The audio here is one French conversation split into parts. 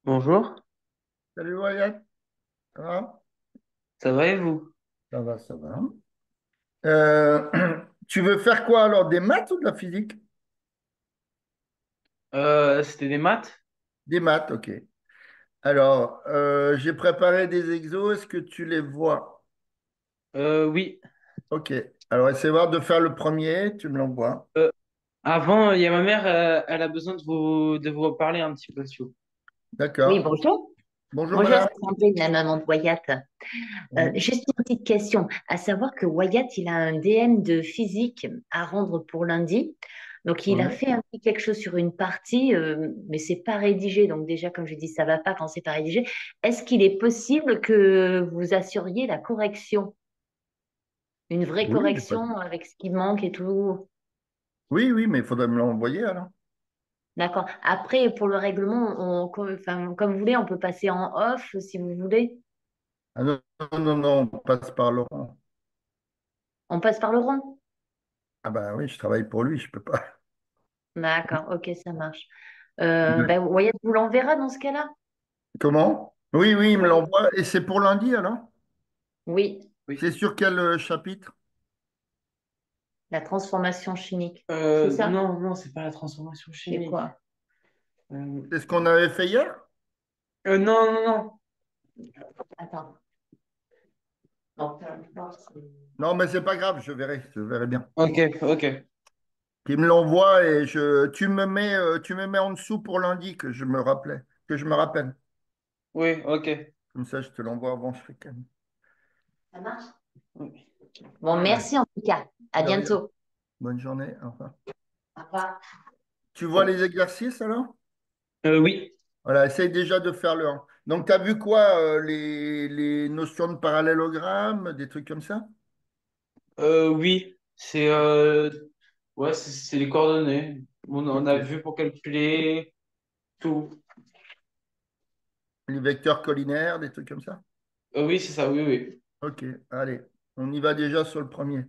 Bonjour, Salut Wyatt, ça va? ça va et vous? Ça va, ça va. Tu veux faire quoi alors? Des maths ou de la physique? C'était des maths? Des maths, ok. Alors, j'ai préparé des exos, est-ce que tu les vois? Oui. Ok. Alors, essaie voir de faire le premier, tu me l'envoies. Euh, Avant, il y a ma mère, elle a besoin de vous parler un petit peu, si vous. Oui, D'accord. bonjour. Bonjour Bonjour, madame. c'est Sandrine, la maman de Wyatt. Oui. Juste une petite question, à savoir que Wyatt, il a un DM de physique à rendre pour lundi. Donc, il a Oui. fait un petit quelque chose sur une partie, mais c'est pas rédigé. Donc, déjà, comme je dis, ça va pas quand c'est pas rédigé. Est-ce qu'il est possible que vous assuriez la correction, une vraie Oui, j'ai pas correction avec ce qui manque et tout? oui, oui, mais il faudrait me l'envoyer alors. D'accord. Après, pour le règlement, enfin, comme vous voulez, on peut passer en off si vous voulez. Ah non, non, non, non, on passe par Laurent. On passe par le rond. Ah bah oui, je travaille pour lui, je peux pas. D'accord, ok, ça marche. Ben, Wyatt vous l'enverra dans ce cas-là? Comment? Oui, oui, il me Oui. l'envoie. Et c'est pour lundi alors? Oui, Oui. C'est sur quel chapitre? la transformation chimique. C'est ça? Non, non, c'est pas la transformation C'est chimique. quoi? Euh, C'est ce qu'on avait fait hier? non, non, non. Attends. Non. Non, mais c'est pas grave, je verrai bien. Ok, ok. Qu'il me l'envoie et tu me mets en dessous pour lundi que je me rappelle. Oui, ok. Comme ça, je te l'envoie avant ce week-end. Ça marche? Oui. Bon, merci en tout cas. À De rien. bientôt. Bonne journée. Au revoir. Au revoir. Tu vois les exercices alors? Oui. Voilà, essaye déjà de faire le 1. Donc, tu as vu quoi? Les notions de parallélogramme, des trucs comme ça? Oui. Ouais, c'est les coordonnées. On a Ok. vu pour calculer tout. Les vecteurs collinaires, des trucs comme ça? Oui, c'est ça, oui, oui. Ok, allez. On y va déjà sur le premier.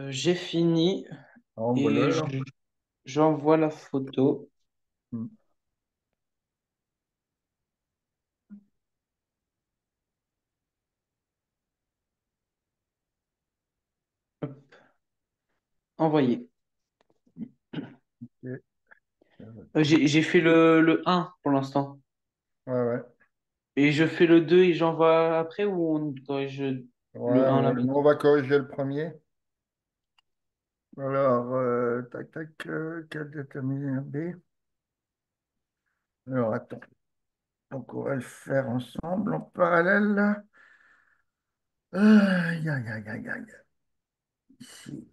J'ai fini Envoie-le et alors. j'envoie la photo. Hmm. Hop, envoyé. Ok. Ouais, J'ai fait le un pour l'instant. ouais. Et je fais le 2 et j'envoie après ou on corrige le Ouais, un là nous, on maintenant? va corriger le premier. Alors, tac, tac, quel déterminer B. Alors, attends. Donc, on va le faire ensemble, en parallèle. Aïe, aïe, aïe, aïe, aïe. Ici.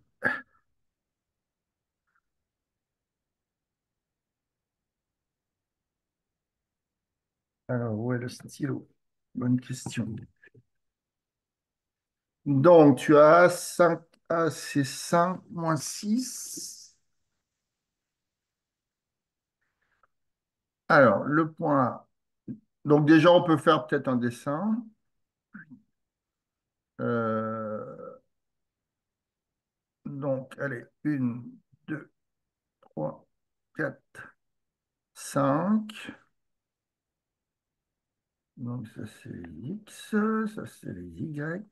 Alors, où est le stylo? Bonne question. Donc, tu as 5 ah, c'est 5 moins 6. Alors, le point A. Donc, déjà, on peut faire peut-être un dessin. Euh, donc, allez, une, 2, 3, 4, 5. Donc, ça, c'est les X, ça, c'est les Y.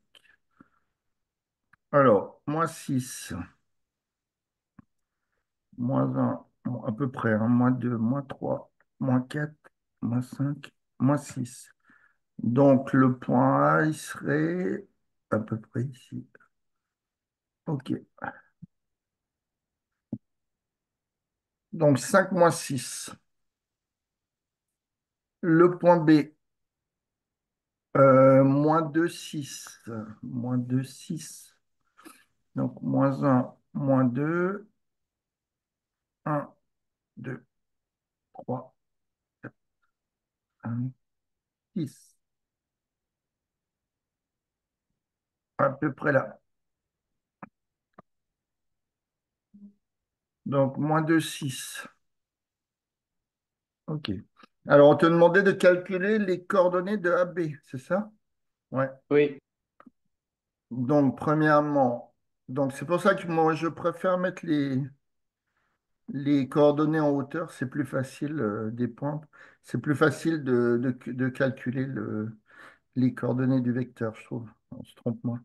Alors, moins 6, moins un, bon, à peu près, hein, moins 2, moins 3, moins 4, moins 5, moins 6. Donc, le point A, il serait à peu près ici. OK. Donc, 5 moins 6. Le point B, moins 2 6. Moins 2 6. Donc, moins un, moins 2, un, 2, 3, 1, 6. À peu près là. Donc, moins 2 6. OK. Alors, on te demandait de calculer les coordonnées de AB, c'est ça? Ouais. Oui. Donc, premièrement, donc c'est pour ça que moi, je préfère mettre les coordonnées en hauteur, c'est plus facile, des points. C'est plus facile de calculer les coordonnées du vecteur, je trouve. On se trompe moins.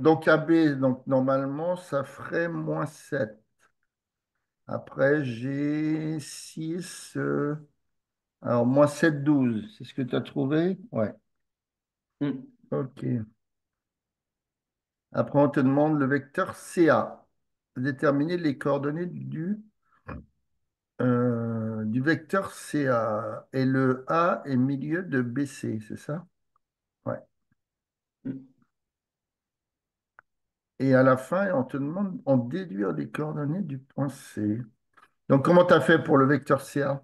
Donc, AB, donc, normalement, ça ferait moins 7. Après, j'ai 6. Alors, moins 7 12. C'est ce que tu as trouvé? Ouais. Mm. OK. Après, on te demande le vecteur CA. Déterminer les coordonnées du vecteur CA. Et le A est milieu de BC, c'est ça? Ouais. Mm. Et à la fin, on te demande en déduire les coordonnées du point C. Donc, comment tu as fait pour le vecteur CA?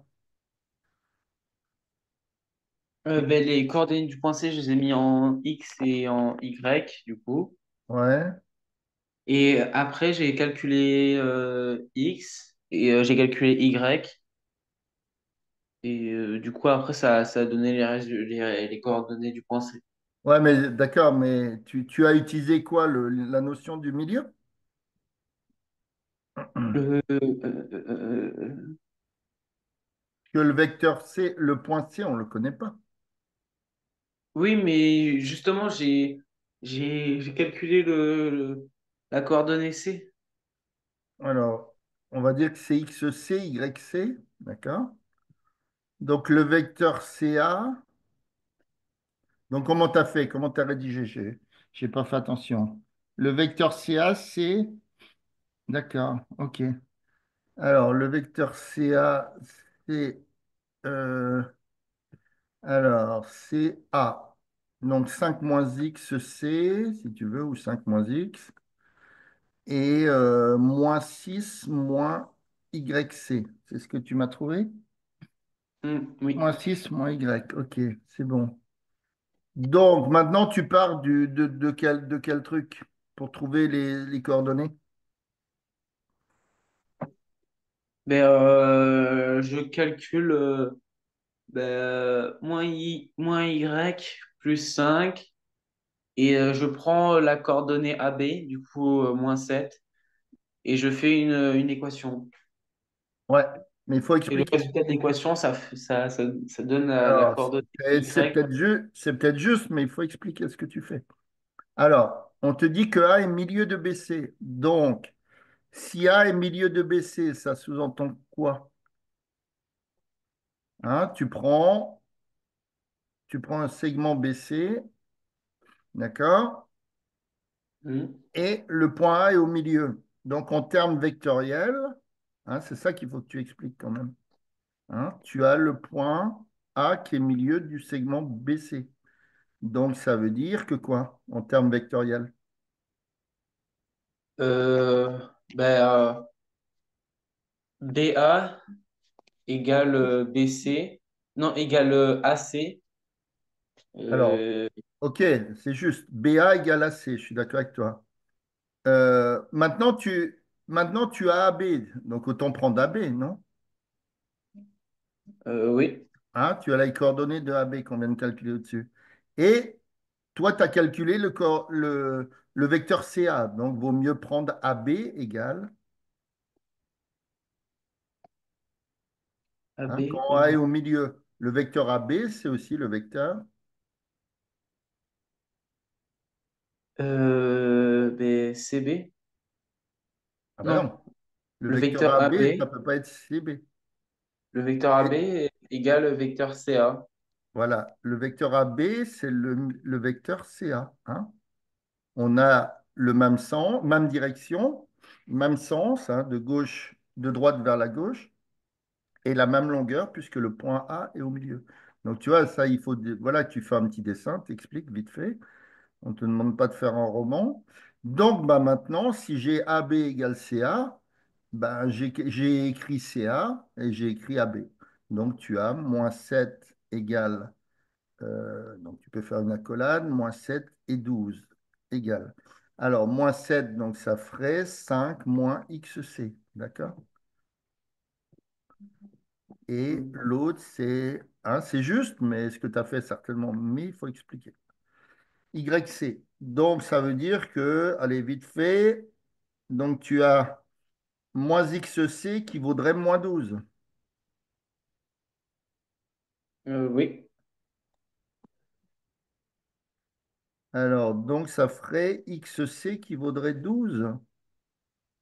Ben, les coordonnées du point C, je les ai mis en X et en Y, du coup. Ouais. Et après, j'ai calculé X et j'ai calculé Y. Et du coup, après, ça a donné les coordonnées du point C. Ouais, mais d'accord, mais tu as utilisé quoi, la notion du milieu? Euh, Que le vecteur C, le point C, on ne le connaît pas. oui, mais justement, j'ai calculé la coordonnée C. Alors, on va dire que c'est XC, YC, d'accord? Donc, le vecteur CA, donc comment tu as fait? Comment tu as rédigé? Je n'ai pas fait attention. Le vecteur CA, c'est... D'accord, ok. Alors, le vecteur CA, c'est... euh, alors, c'est A. Donc, 5 moins XC, si tu veux, ou 5 moins X. Et moins 6 moins YC. C'est ce que tu m'as trouvé? Oui. Moins 6 moins Y. Ok, c'est bon. Donc, maintenant, tu pars de quel truc pour trouver les coordonnées? Ben, je calcule ben, moins Y plus 5 Et je prends la coordonnée AB, du coup -7, et je fais une équation. Ouais, mais il faut Et le expliquer. résultat de l'équation, ça donne la Alors, coordonnée c'est Y. peut-être juste, mais il faut expliquer ce que tu fais. Alors, on te dit que A est milieu de BC. Donc, si A est milieu de BC, ça sous-entend quoi? Hein, tu prends un segment BC, d'accord? Hmm. Et le point A est au milieu. Donc, en termes vectoriels, hein, c'est ça qu'il faut que tu expliques quand même. Hein, tu as le point A qui est milieu du segment BC. Donc, ça veut dire que quoi en termes vectoriels? Euh, ben, BA égale BC, non, égale AC. Alors, Euh, OK, c'est juste. BA égale AC, je suis d'accord avec toi. Maintenant, tu as AB, donc autant prendre AB, non? oui, Hein, tu as les coordonnées de AB qu'on vient de calculer au-dessus. Et toi, tu as calculé le vecteur CA, donc vaut mieux prendre AB égale, AB hein, quand A est égale au milieu, le vecteur AB, c'est aussi le vecteur. ben, CB. Ah ben Non, non, le le vecteur vecteur AB, ça AB, ne peut pas être CB. le vecteur AB Et égale le vecteur CA. voilà, le vecteur AB, c'est le vecteur CA. Hein. On a le même sens, même direction, même sens, hein, de gauche, de droite vers la gauche, et la même longueur puisque le point A est au milieu. Donc tu vois, ça, il faut, voilà, tu fais un petit dessin, t'expliques vite fait. On ne te demande pas de faire un roman. Donc bah, maintenant, si j'ai AB égale CA, bah, j'ai écrit CA et j'ai écrit AB. Donc tu as -7 égale, donc tu peux faire une accolade, -7 et 12 égale. Alors, -7, donc ça ferait 5 moins XC, d'accord? Et l'autre, c'est juste, mais ce que tu as fait certainement, mais il faut expliquer. YC. Donc, ça veut dire que, allez, vite fait, donc tu as moins XC qui vaudrait -12. Oui. Alors, donc ça ferait XC qui vaudrait 12.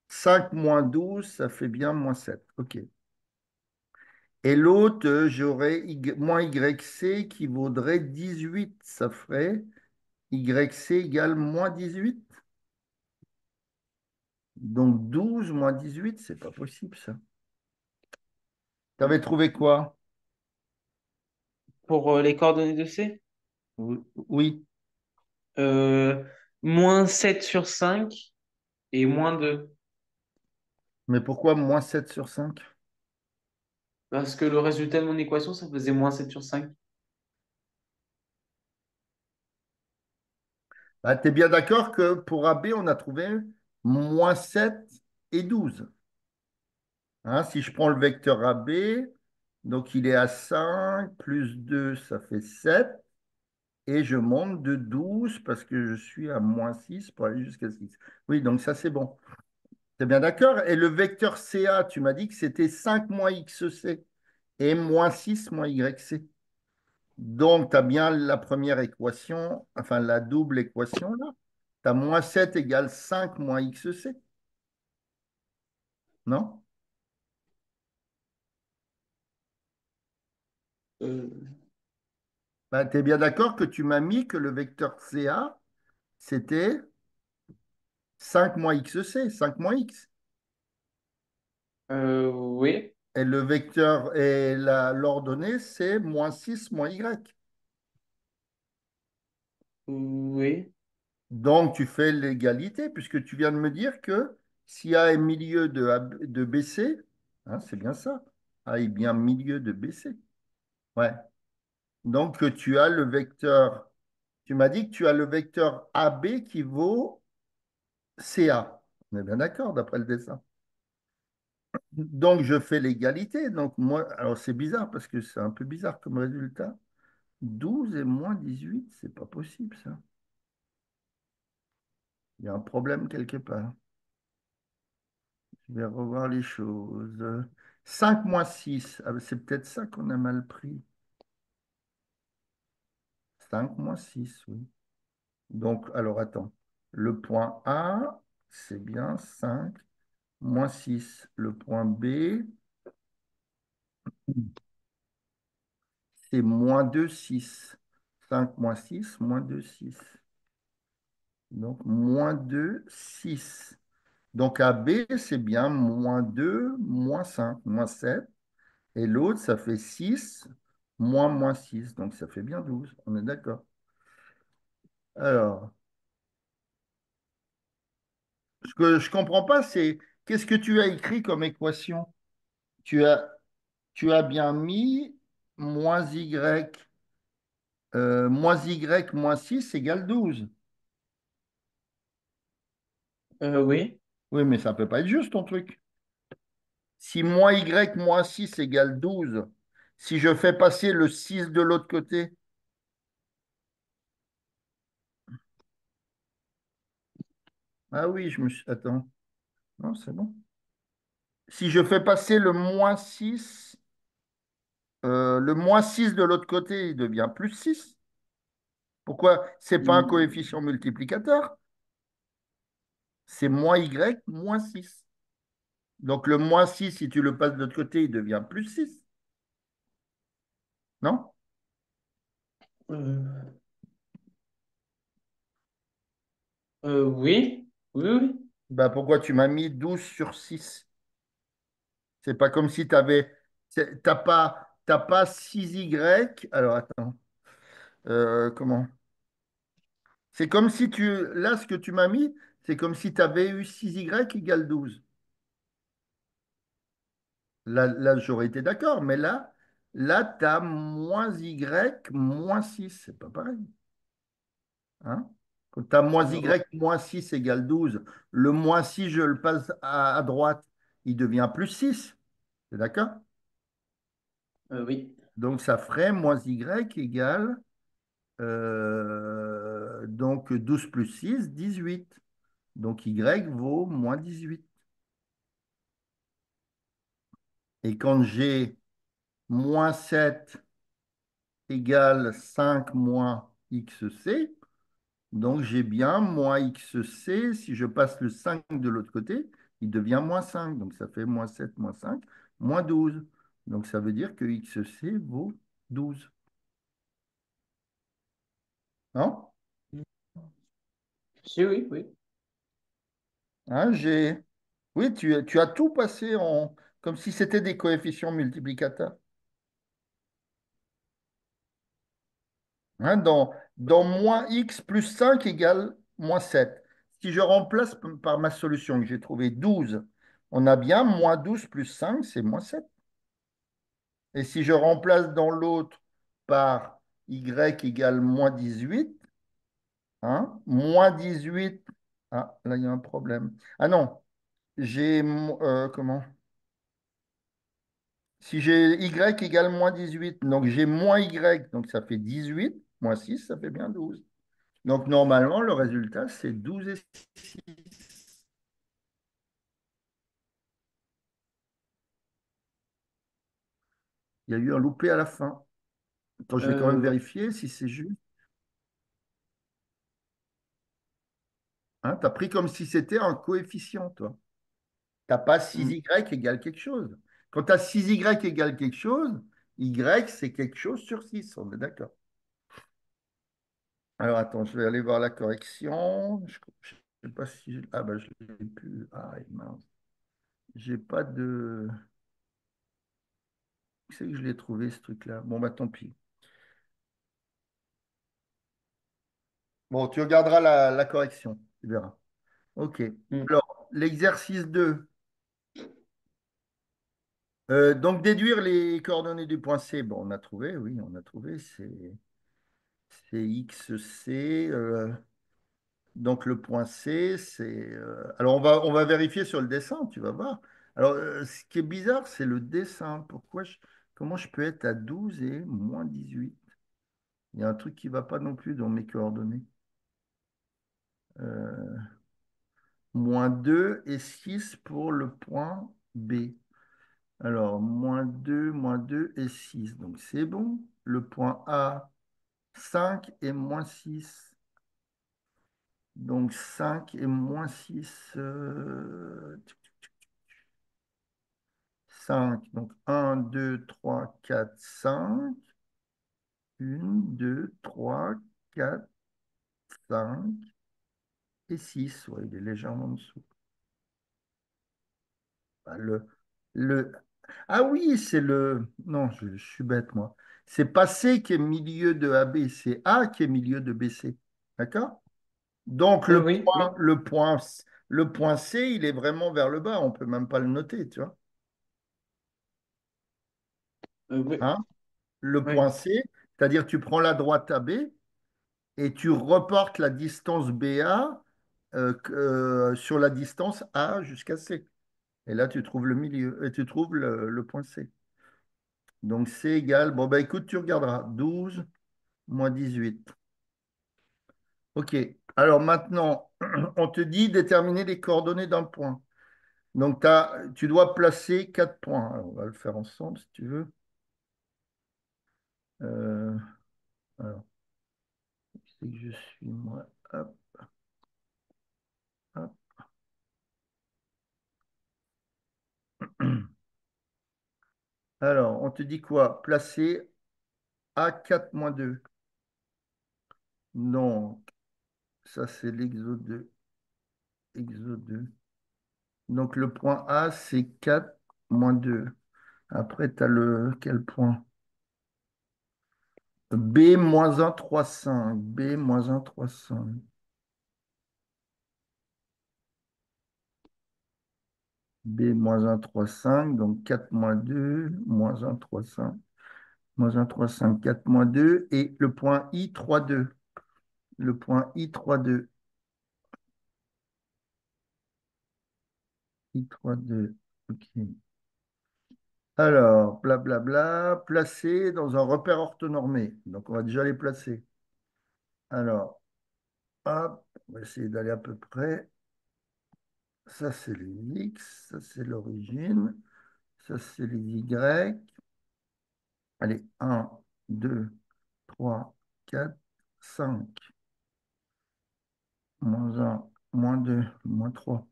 5 moins 12, ça fait bien -7. OK. Et l'autre, j'aurais moins YC qui vaudrait 18. Ça ferait YC égale -18. Donc 12 moins 18, c'est pas possible ça. Tu avais trouvé quoi? Pour les coordonnées de C, Oui, euh, -7/5 et -2. mais pourquoi -7/5? Parce que le résultat de mon équation, ça faisait -7/5. Ah, tu es bien d'accord que pour AB, on a trouvé -7 et 12. Hein, si je prends le vecteur AB, donc il est à 5 plus 2, ça fait 7. Et je monte de 12 parce que je suis à -6 pour aller jusqu'à 6. Oui, donc ça c'est bon. Tu es bien d'accord? Et le vecteur CA, tu m'as dit que c'était 5 moins XC et -6 moins YC. Donc, tu as bien la première équation, enfin la double équation là. Tu as -7 égale 5 moins XC, non? Euh, Ben, tu es bien d'accord que tu m'as mis que le vecteur CA, c'était 5 moins XC, 5 moins X. oui, Et le vecteur et l'ordonnée, c'est -6 moins Y. oui, Donc, tu fais l'égalité, puisque tu viens de me dire que si A est milieu de BC, hein, c'est bien ça. A est bien milieu de BC. Ouais. Donc, tu as le vecteur, tu m'as dit que tu as le vecteur AB qui vaut CA. On est bien d'accord, d'après le dessin. Donc, je fais l'égalité. Donc, moi, alors c'est bizarre, parce que c'est un peu bizarre comme résultat. 12 et -18, c'est pas possible, ça. Il y a un problème quelque part. Je vais revoir les choses. 5 moins 6. Ah, ben, c'est peut-être ça qu'on a mal pris. 5 moins 6, oui. Donc, alors attends. Le point A, c'est bien 5 moins 6. Le point B, c'est moins 2 6. 5 moins 6, moins 2 6. Donc, moins 2 6. Donc, A B, c'est bien moins 2 moins 5 moins 7. Et l'autre, ça fait 6 moins 6. Donc, ça fait bien 12. On est d'accord. Alors, ce que je ne comprends pas, c'est qu'est-ce que tu as écrit comme équation? Tu as, tu as bien mis moins y moins 6 égale 12. Oui. Oui, mais ça ne peut pas être juste ton truc. Si moins y moins 6 égale 12, si je fais passer le 6 de l'autre côté, ah oui, je me suis... Attends, non, c'est bon. Si je fais passer le moins 6 de l'autre côté, il devient plus 6. Pourquoi? C'est pas un Mm. coefficient multiplicateur, c'est moins y moins 6. Donc le moins 6, si tu le passes de l'autre côté, il devient plus 6. Non? Euh, oui. Oui, oui. Ben, pourquoi tu m'as mis 12 sur 6? C'est pas comme si tu avais. T'as pas 6y. Alors attends. Comment? C'est comme si tu. Là, ce que tu m'as mis, c'est comme si tu avais eu 6y égale 12. Là, j'aurais été d'accord, mais là, tu as moins y moins 6. C'est pas pareil. Hein? Quand tu as moins y Ouais. moins 6 égale 12, le moins 6, je le passe à droite, il devient plus 6. C'est d'accord? Oui. Donc, ça ferait moins y égale donc 12 plus 6, 18. Donc, y vaut moins 18. Et quand j'ai moins 7 égale 5 moins xc, donc j'ai bien moins xc. Si je passe le 5 de l'autre côté, il devient moins 5. Donc ça fait moins 7 moins 5, moins 12. Donc ça veut dire que xc vaut 12. Non? Si, oui, oui. Hein, Oui, tu as tout passé comme si c'était des coefficients multiplicateurs. Hein, dans moins x plus 5 égale moins 7. Si je remplace par ma solution que j'ai trouvée 12, on a bien moins 12 plus 5, c'est moins 7. Et si je remplace dans l'autre par y égale moins 18, hein, moins 18, ah, là il y a un problème. Ah non, comment? Si j'ai y égale moins 18, donc j'ai moins y, donc ça fait 18, moins 6, ça fait bien 12. Donc normalement, le résultat, c'est 12 et 6. Il y a eu un loupé à la fin. Attends, je vais quand même Euh, vérifier si c'est juste. Hein, tu as pris comme si c'était un coefficient, toi. Tu n'as pas mm. 6y égale quelque chose. Quand tu as 6y égale quelque chose, y, c'est quelque chose sur 6. On est d'accord. Alors attends, je vais aller voir la correction. Je ne sais pas si ah ben je l'ai plus. Ah mince. J'ai pas de. Où c'est que je l'ai trouvé ce truc-là? Bon, bah tant pis. Bon, tu regarderas la correction. Tu verras. OK. Mm. Alors, l'exercice 2. Donc, déduire les coordonnées du point C. Bon, on a trouvé, oui, on a trouvé. C'est XC. Donc, le point C, c'est. Alors, on va vérifier sur le dessin, tu vas voir. Alors, ce qui est bizarre, c'est le dessin. Comment je peux être à 12 et moins 18? Il y a un truc qui ne va pas non plus dans mes coordonnées. Euh, moins 2 et 6 pour le point B. Alors, moins 2 et 6. Donc, c'est bon. Le point A, 5 et moins 6. Donc, 5 et moins 6. 5. Donc, un, 2, 3, 4, 5. 1, 2, 3, 4, 5 et 6. Ouais, il est légèrement en dessous. Ah, le... Ah oui, c'est le... Non, je suis bête, moi. C'est pas C qui est milieu de AB, c'est A qui est milieu de BC. D'accord? Donc, Oui, oui. le point C, il est vraiment vers le bas. On peut même pas le noter, tu vois. Oui, Hein? Le oui. point C, c'est-à-dire tu prends la droite AB et tu reportes la distance BA sur la distance A jusqu'à C. Et là, tu trouves le milieu, et tu trouves le point C. Donc, C égale, bon, bah écoute, tu regarderas, 12 moins 18. OK. Alors maintenant, on te dit déterminer les coordonnées d'un point. Donc, tu dois placer 4 points. Alors, on va le faire ensemble si tu veux. Euh, alors, c'est que je suis moi. Hop, hop. Alors, on te dit quoi? Placer A4 moins 2. Donc, ça, c'est l'exo 2. Exo 2. Donc, le point A, c'est 4 moins 2. Après, tu as le quel point? B moins 1, 3, 5. B moins 1, 3, 5. B moins 1, 3, 5. Donc, 4 moins 2, moins 1, 3, 5. Moins 1, 3, 5, 4 moins 2. Et le point I, 3, 2. Le point I, 3, 2. I, 3, 2. OK. Alors, blablabla, placer dans un repère orthonormé. Donc, on va déjà les placer. Alors, hop, on va essayer d'aller à peu près. Ça, c'est les X, ça, c'est l'origine, ça, c'est les Y. Allez, un, 2, 3, 4, 5. Moins un, moins 2, moins 3,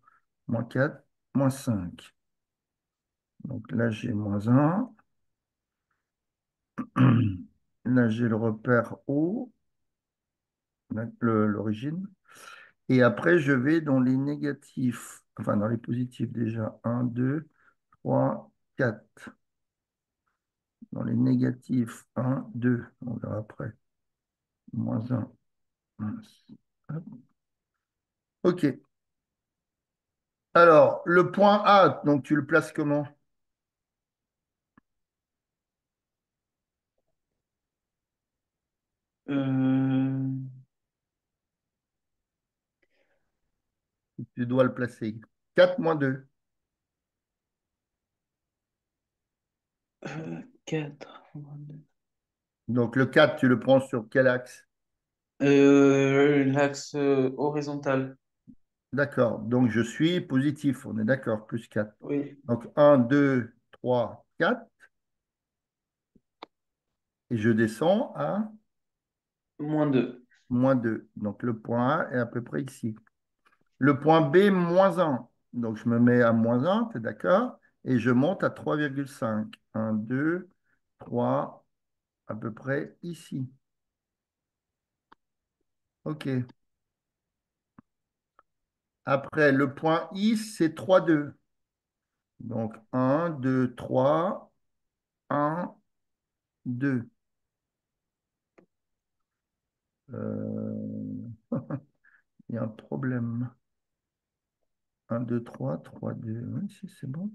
moins 4, moins 5. Donc là, j'ai moins un. Là, j'ai le repère O, l'origine. Et après, je vais dans les négatifs, enfin dans les positifs déjà. Un, 2, 3, 4. Dans les négatifs, un, 2. On verra après. Moins un. OK. Alors, le point A, donc tu le places comment? Euh, Tu dois le placer. 4 moins 2. 4. Donc le 4, tu le prends sur quel axe? L'axe horizontal. D'accord. Donc je suis positif, on est d'accord, plus 4. Oui. Donc un, 2, 3, 4. Et je descends à -2. moins 2. Donc le point A est à peu près ici. Le point B, moins 1. Donc je me mets à moins 1, tu es d'accord? Et je monte à 3,5. 1, 2, 3, à peu près ici. OK. Après, le point I, c'est 3, 2. Donc 1, 2, 3, 1, 2. Euh, Il y a un problème. 1, 2, 3, 3, 2. Oui, si, c'est bon.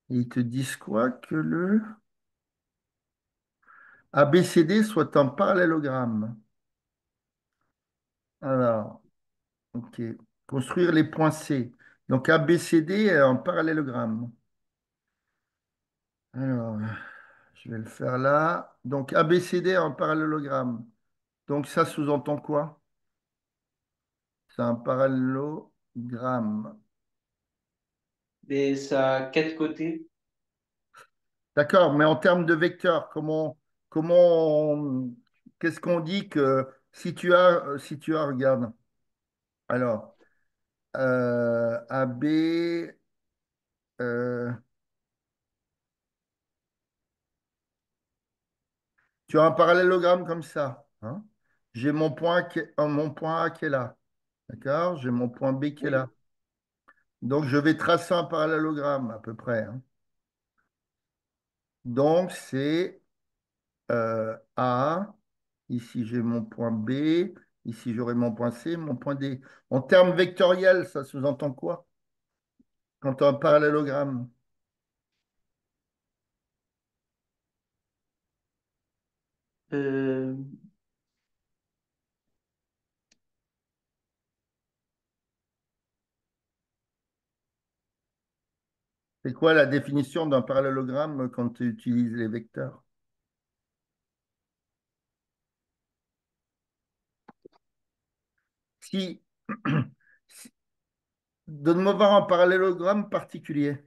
Et ils te disent quoi? Que le ABCD soit un parallélogramme. Alors, OK. Construire les points C. Donc ABCD est un parallélogramme. Alors, je vais le faire là. Donc ABCD est un parallélogramme. Donc ça sous-entend quoi? c'est un parallélogramme. Et ça a quatre côtés. D'accord, mais en termes de vecteurs, qu'est-ce qu'on dit que si tu as, regarde, alors, AB, euh, tu as un parallélogramme comme ça, hein. J'ai mon point A qui est là, d'accord? J'ai mon point B qui est là. Oui. Donc, je vais tracer un parallélogramme à peu près, hein. Donc, c'est A. Ici, j'ai mon point B. Ici, j'aurai mon point C, mon point D. En termes vectoriels, ça sous-entend quoi quand tu as un parallélogramme? Euh, C'est quoi la définition d'un parallélogramme quand tu utilises les vecteurs? Si, si- donne-moi voir un parallélogramme particulier.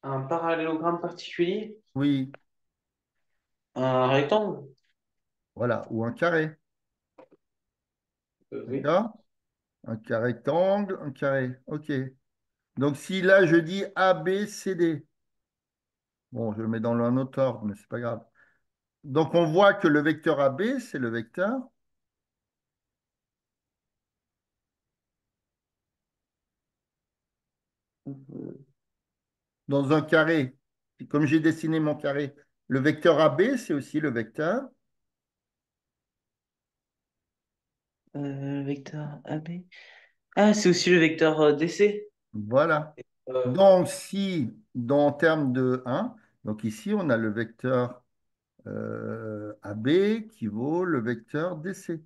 un parallélogramme particulier, Oui, un rectangle. voilà, ou un carré. Oui. D'accord? Un carré rectangle, un carré. OK. Donc, si là, je dis A, B, C, D, bon, je le mets dans un autre ordre, mais c'est pas grave. Donc, on voit que le vecteur AB, c'est le vecteur dans un carré. Comme j'ai dessiné mon carré, le vecteur AB, c'est aussi le vecteur. Vecteur AB. Ah, c'est aussi le vecteur DC. Voilà. Euh, Donc, si, en termes de 1, donc ici, on a le vecteur AB qui vaut le vecteur DC.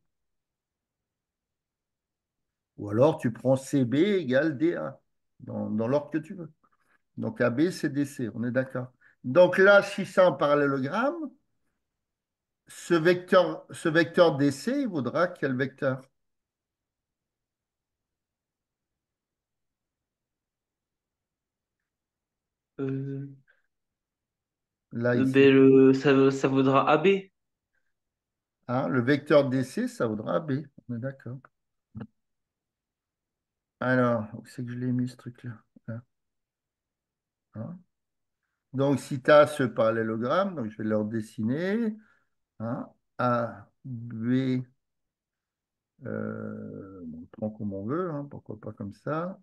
Ou alors, tu prends CB égale DA, dans l'ordre que tu veux. Donc, AB, c'est DC, on est d'accord. Donc là, si c'est un parallélogramme, ce vecteur DC, il vaudra quel vecteur? euh, Là, ici. ben, ça vaudra AB. Hein, le vecteur DC, ça vaudra AB. On est d'accord. Alors, où c'est que je l'ai mis ce truc-là? Là. Hein. Donc, si tu as ce parallélogramme, donc je vais le redessiner. Hein, A, B, on prend comme on veut, hein, pourquoi pas comme ça.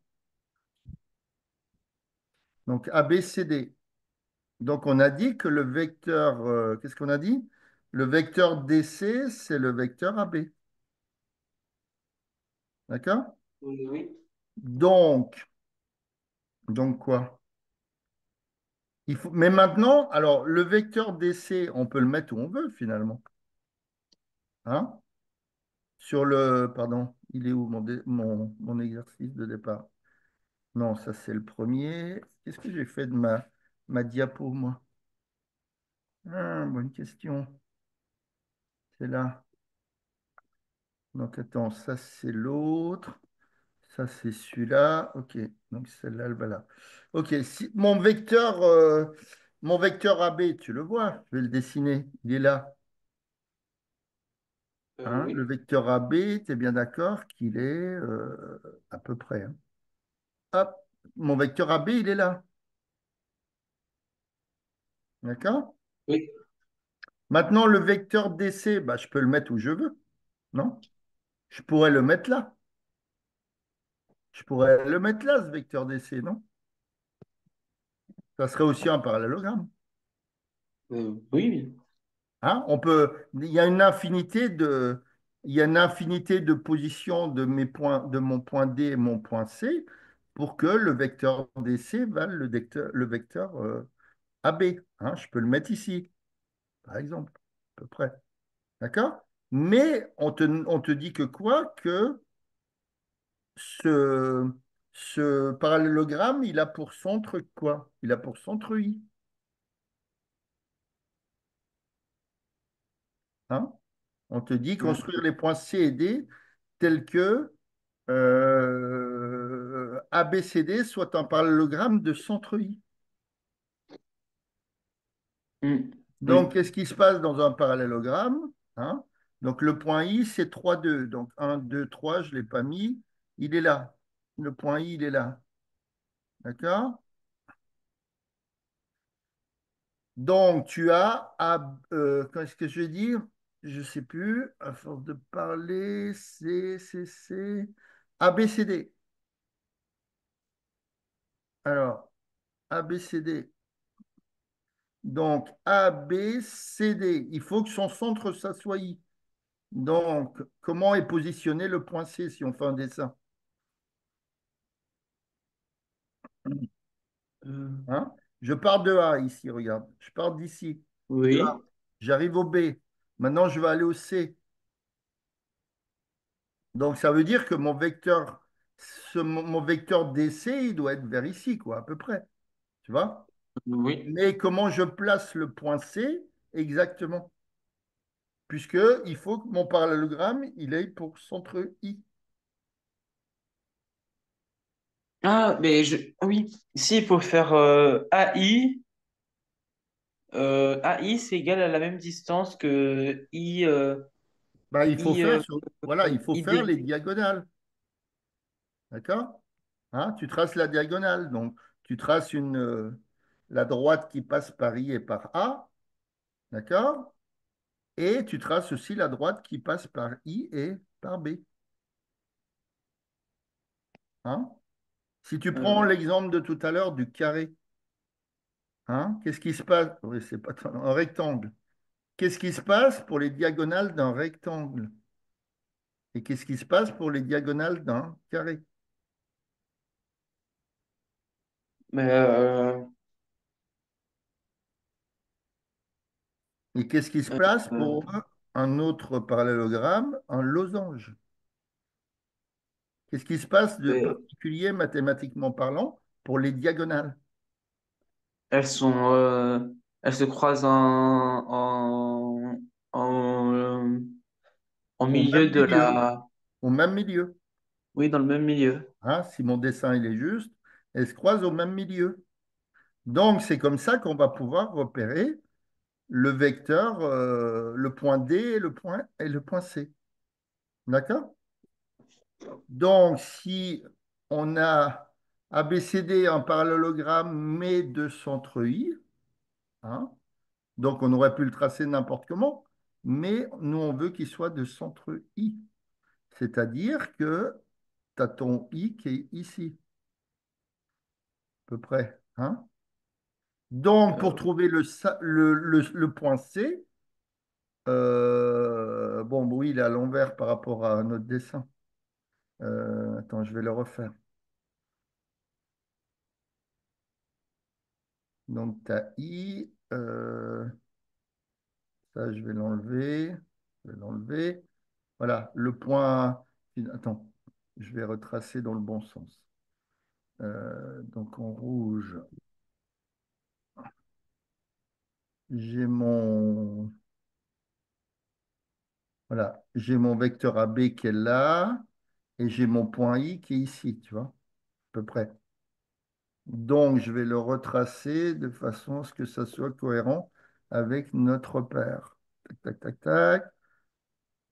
Donc, A, B, C, D. Donc, on a dit que le vecteur, qu'est-ce qu'on a dit? Le vecteur DC, c'est le vecteur AB. D'accord? Oui. Donc quoi? Mais maintenant, alors, le vecteur DC, on peut le mettre où on veut finalement. Hein? Pardon, il est où mon exercice de départ? Non, ça c'est le premier. Qu'est-ce que j'ai fait de ma diapo, moi? Ah, bonne question. C'est là. Donc attends, ça c'est l'autre. Ça c'est celui-là. OK. Donc celle-là, elle va là. OK. Si, mon vecteur AB, tu le vois, je vais le dessiner. Il est là. Hein, le Oui. vecteur AB, tu es bien d'accord qu'il est à peu près. Hein. Hop, mon vecteur AB, il est là. D'accord? Oui. Maintenant, le vecteur DC, bah, je peux le mettre où je veux, non? Je pourrais le mettre là. Je pourrais le mettre là, ce vecteur DC, non? Ça serait aussi un parallélogramme. Oui. Hein? Il y a une infinité de positions de mon point D et mon point C pour que le vecteur DC vale le vecteur AB. Hein? Je peux le mettre ici, par exemple, à peu près. D'accord? Mais on te dit que quoi? Que ce, ce parallélogramme, il a pour centre quoi? Il a pour centre I. Hein? On te dit Ouais. construire les points C et D tels que ABCD soit un parallélogramme de centre I. Mm. Donc, Oui. qu'est-ce qui se passe dans un parallélogramme? Hein. Donc, le point I, c'est 3 2. Donc, un 2 3 je ne l'ai pas mis. Il est là. Le point I, il est là. D'accord? Donc, tu as, qu'est-ce que je vais dire? Je ne sais plus, à force de parler, C, ABCD. Alors, ABCD. Donc, ABCD. Il faut que son centre, ça soit I. Donc, comment est positionné le point C si on fait un dessin? Euh, Hein? Je pars de A ici, regarde. Je pars d'ici, de A. oui. J'arrive au B. Maintenant, je vais aller au C. Donc, ça veut dire que mon vecteur DC, il doit être vers ici, quoi, à peu près. Tu vois? Oui. Mais comment je place le point C exactement? Puisque il faut que mon parallélogramme, il aille pour centre I. Ah, ah oui. Ici, il faut faire AI. AI, c'est égal à la même distance que Bah, il faut I, faire voilà, il faut faire les ID. diagonales. D'accord? Hein, tu traces la diagonale. Donc, tu traces la droite qui passe par I et par A. D'accord? Et tu traces aussi la droite qui passe par I et par B. Hein? Si tu prends Euh, l'exemple de tout à l'heure du carré, hein, qu'est-ce qui se passe? Oui, c'est pas un rectangle. Qu'est-ce qui se passe pour les diagonales d'un rectangle? Et qu'est-ce qui se passe pour les diagonales d'un carré? mais Et qu'est-ce qui se euh, passe euh, pour un autre parallélogramme, un losange? Qu'est-ce qui se passe de mais particulier mathématiquement parlant pour les diagonales? elles sont, elles se croisent en, en Au milieu même de milieu. la, Au même milieu. oui, dans le même milieu. Hein, si mon dessin il est juste, elles se croisent au même milieu. Donc, c'est comme ça qu'on va pouvoir repérer le vecteur, le point D et le point C. D'accord? Donc, si on a ABCD en parallélogramme, mais de centre I, hein, donc on aurait pu le tracer n'importe comment, mais nous, on veut qu'il soit de centre I. C'est-à-dire que tu as ton I qui est ici, à peu près. Hein. Donc, pour Euh, trouver le point C, bon, oui, il est à l'envers par rapport à notre dessin. Attends, je vais le refaire. Donc, tu as I, ça, je vais l'enlever. Je vais l'enlever. Voilà, le point. Attends, je vais retracer dans le bon sens. Donc, en rouge, j'ai mon. Voilà, j'ai mon vecteur AB qui est là et j'ai mon point I qui est ici, tu vois, à peu près. Donc, je vais le retracer de façon à ce que ça soit cohérent avec notre paire. Tac, tac, tac, tac,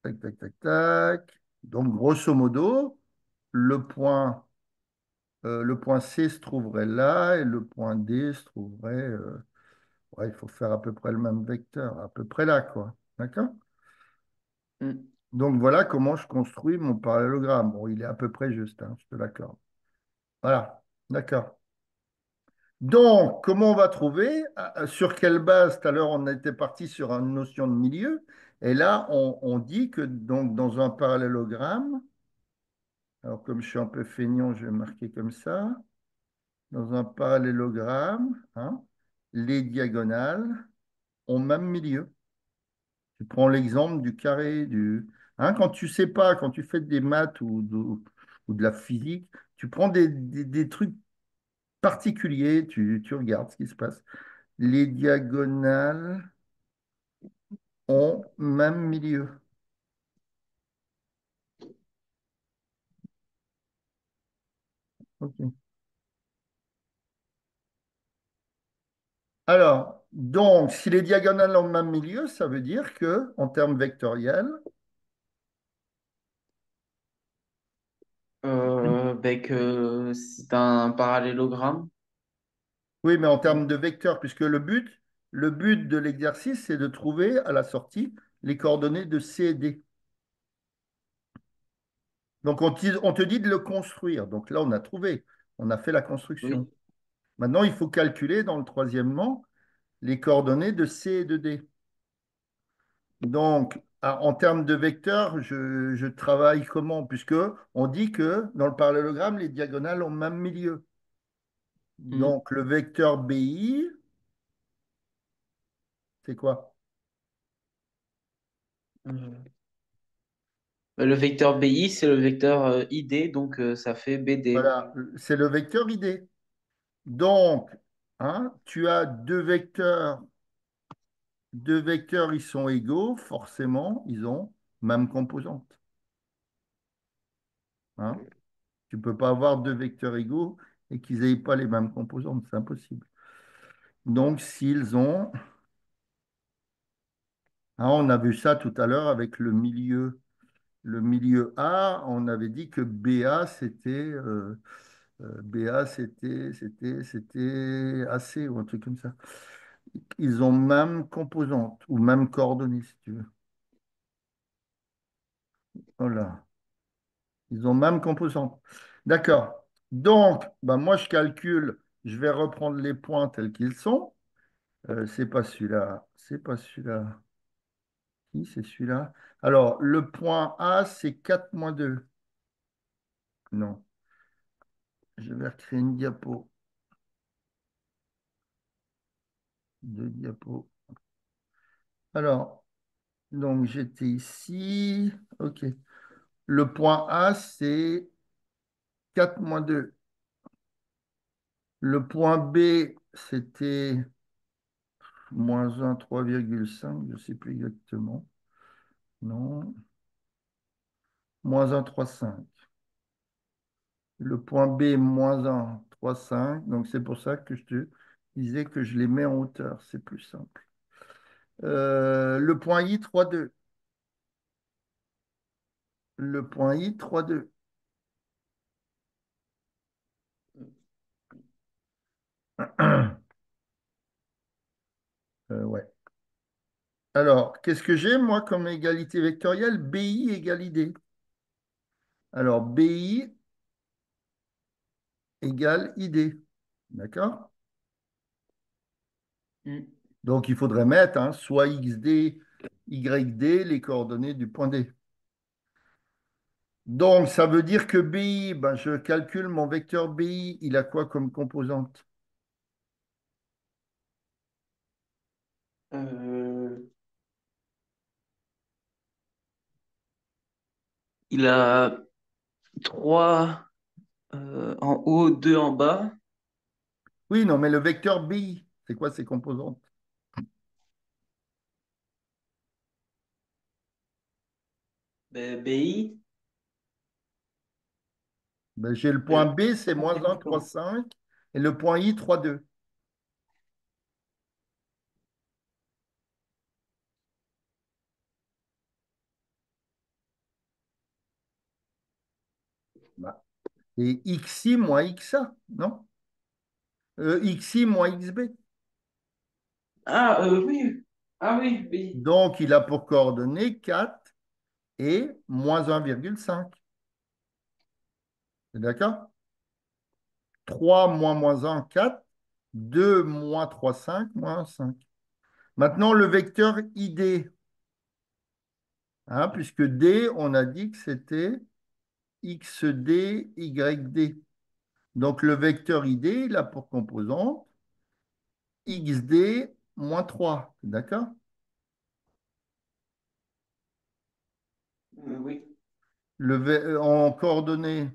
tac, tac, tac, tac. Donc, grosso modo, le point C se trouverait là et le point D se trouverait. Ouais, il faut faire à peu près le même vecteur, à peu près là, quoi. D'accord? hmm. Donc, voilà comment je construis mon parallélogramme. Bon, il est à peu près juste, hein, je te l'accorde. Voilà, d'accord. Donc, comment on va trouver? Sur quelle base? Tout à l'heure, on était parti sur une notion de milieu. Et là, on dit que donc, dans un parallélogramme, alors comme je suis un peu feignant, je vais marquer comme ça. Dans un parallélogramme, hein, les diagonales ont même milieu. Tu prends l'exemple du carré, hein, quand tu sais pas, quand tu fais des maths ou de la physique, tu prends des trucs particuliers, tu regardes ce qui se passe. Les diagonales ont même milieu. Ok. Alors, donc, si les diagonales ont le même milieu, ça veut dire que, en termes vectoriels, Ben que c'est un parallélogramme. oui, mais en termes de vecteurs, puisque le but de l'exercice, c'est de trouver à la sortie les coordonnées de C et D. Donc, on te dit de le construire. Donc là, on a trouvé, on a fait la construction. Oui. Maintenant, il faut calculer dans le troisièmement les coordonnées de C et de D. Donc, en termes de vecteurs, je travaille comment? Puisque on dit que dans le parallélogramme, les diagonales ont le même milieu. Hmm. Donc, le vecteur BI, c'est quoi? Euh, le vecteur BI, c'est le vecteur ID, donc ça fait BD. Voilà, c'est le vecteur ID. Donc, hein, tu as deux vecteurs, ils sont égaux, forcément, ils ont même composante. Hein. Tu ne peux pas avoir deux vecteurs égaux et qu'ils n'aient pas les mêmes composantes, c'est impossible. Donc, s'ils ont, hein, on a vu ça tout à l'heure avec le milieu A, on avait dit que BA, c'était AC ou un truc comme ça. Ils ont même composante ou même coordonnées, si tu veux. Voilà. Ils ont même composante. D'accord. Donc, ben moi, je calcule, je vais reprendre les points tels qu'ils sont. C'est pas celui-là. C'est pas celui-là. Qui, c'est celui-là? Alors, le point A, c'est 4 moins 2. Non. Je vais recréer une diapo. Deux diapos. Alors, donc j'étais ici. OK. Le point A, c'est 4 moins 2. Le point B, c'était -1, 3,5. Je ne sais plus exactement. Non. -1, 3,5. Le point B, -1, 3,5. Donc, c'est pour ça que je te disais que je les mets en hauteur. C'est plus simple. Le point I, 3,2. Le point I, 3,2. Ouais. Alors, qu'est-ce que j'ai, moi, comme égalité vectorielle? BI égale ID. Alors, BI égale ID. D'accord? Hmm. Donc, il faudrait mettre soit XD, YD, les coordonnées du point D. Donc, ça veut dire que BI, ben, je calcule mon vecteur BI, il a quoi comme composante? Euh, il a 3 en haut, 2 en bas. Oui, non, mais le vecteur BI, c'est quoi ses composantes? Ben, BI, Ben, j'ai le point ben, B, c'est c'est -1, écrit 3, comment? 5, et le point I, 3, 2. Bah, et XI moins XA, non? XI moins XB. Ah, oui. Ah oui, oui. Donc, il a pour coordonnées 4 et -1,5. C'est d'accord? 3 moins -1, 4. 2 moins 3, 5, moins 5. Maintenant, le vecteur ID, puisque D, on a dit que c'était XD, YD. Donc, le vecteur ID, il a pour composante XD moins 3. D'accord? Oui. En coordonnées,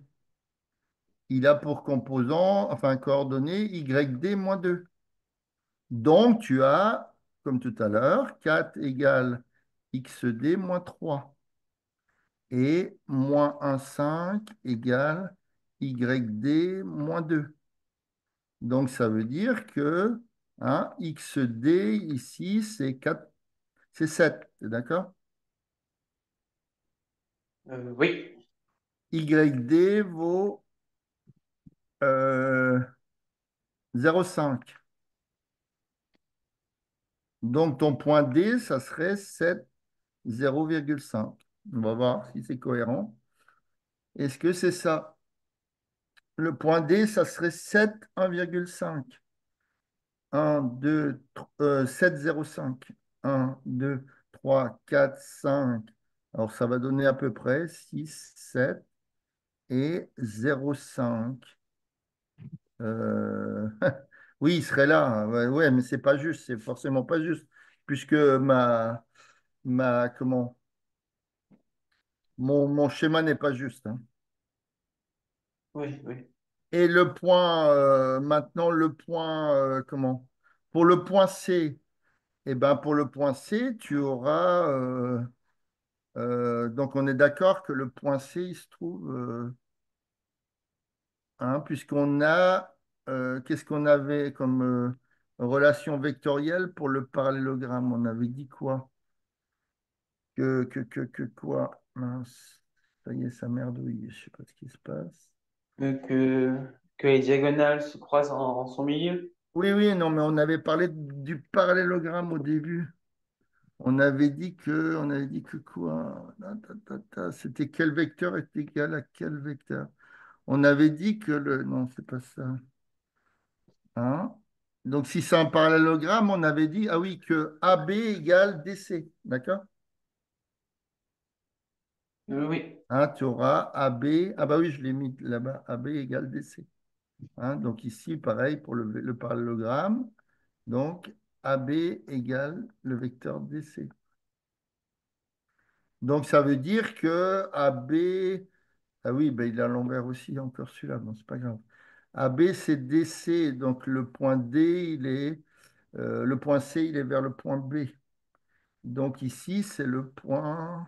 il a pour composant, enfin, coordonnées YD moins 2. Donc, tu as, comme tout à l'heure, 4 égale XD moins 3. Et -1,5 égale YD moins 2. Donc, ça veut dire que hein, XD ici, c'est 4, c'est 7. D'accord? Oui. YD vaut 0,5. Donc, ton point D, ça serait 7, 0,5. On va voir si c'est cohérent. Est-ce que c'est ça? Le point D, ça serait 7, 1,5. 1, 2, 7, 0,5. 1, 2, 3, 4, 5. Alors, ça va donner à peu près 6, 7 et 0,5. Euh, Oui, il serait là. Ouais, ouais, mais c'est pas juste. C'est forcément pas juste. Puisque comment, mon schéma n'est pas juste, hein. Oui, oui. Et le point, maintenant, le point, comment? Pour le point C, eh ben, pour le point C, tu auras. Donc, on est d'accord que le point C, il se trouve, hein, puisqu'on a. Qu'est-ce qu'on avait comme relation vectorielle pour le parallélogramme? On avait dit quoi? Que quoi? Mince. Ça y est, ça merdouille. Je sais pas ce qui se passe. Que les diagonales se croisent en son milieu. Oui, oui, non, mais on avait parlé du parallélogramme au début. On avait dit que quoi? C'était quel vecteur est égal à quel vecteur? On avait dit que le, non, c'est pas ça. Hein? Donc, si c'est un parallélogramme, on avait dit, ah oui, que AB égale DC. D'accord? Oui. Hein, tu auras AB, ah bah oui, je l'ai mis là-bas, AB égale DC. Hein, donc ici, pareil pour le parallélogramme. Donc, AB égale le vecteur DC. Donc, ça veut dire que AB, ah oui, ben, il est à l'envers aussi, encore celui-là, bon, c'est pas grave. AB, c'est DC, donc le point D, le point C, il est vers le point B. Donc ici, c'est le point,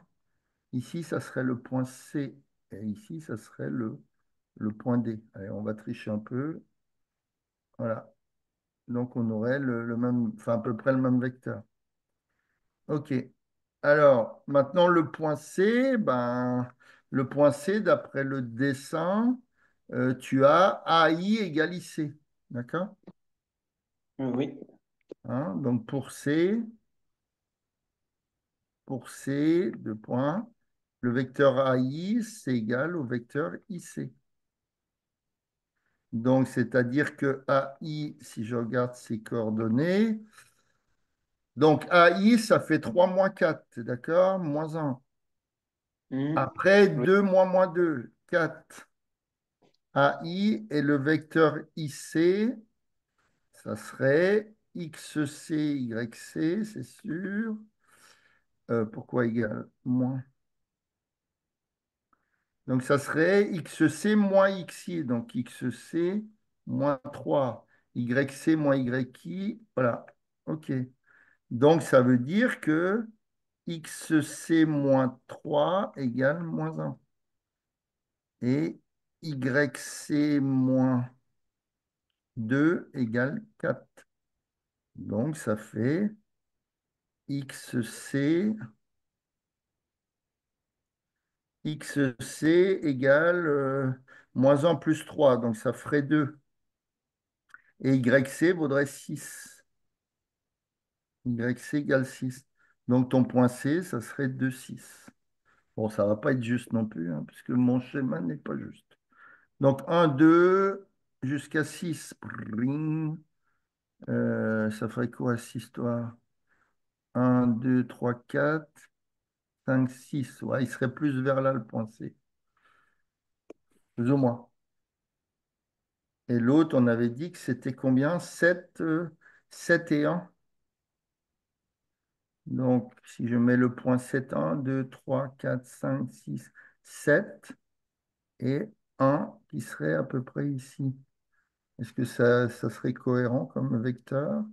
ici, ça serait le point C, et ici, ça serait le point D. Allez, on va tricher un peu. Voilà. Donc, on aurait le même, enfin, à peu près le même vecteur. OK. Alors, maintenant, le point C, ben, le point C, d'après le dessin, tu as AI égale IC. D'accord? Oui. Hein, donc, pour C, deux points, le vecteur AI, c'est égal au vecteur IC. Donc, c'est-à-dire que AI, si je regarde ses coordonnées, donc AI, ça fait 3 moins 4, d'accord? Moins 1. Mhm. Après, Oui. 2 moins 2, 4. AI et le vecteur IC, ça serait XC, YC, c'est sûr. Pourquoi égal? Moins. Donc, ça serait XC moins XI. Donc, XC moins 3. YC moins YI. Voilà. OK. Donc, ça veut dire que XC moins 3 égale moins 1. Et YC moins 2 égale 4. Donc, ça fait XC, XC égale moins 1 plus 3. Donc, ça ferait 2. Et YC vaudrait 6. YC égale 6. Donc, ton point C, ça serait 2, 6. Bon, ça ne va pas être juste non plus, hein, puisque mon schéma n'est pas juste. Donc, 1, 2, jusqu'à 6. Pring. Ça ferait quoi, cette histoire? 1, 2, 3, 4, 5, 6. Ouais, il serait plus vers là, le point C. Plus ou moins. Et l'autre, on avait dit que c'était combien? 7, 7 et 1. Donc, si je mets le point 7, 1, 2, 3, 4, 5, 6, 7 et 1 qui serait à peu près ici. Est-ce que ça serait cohérent comme vecteur?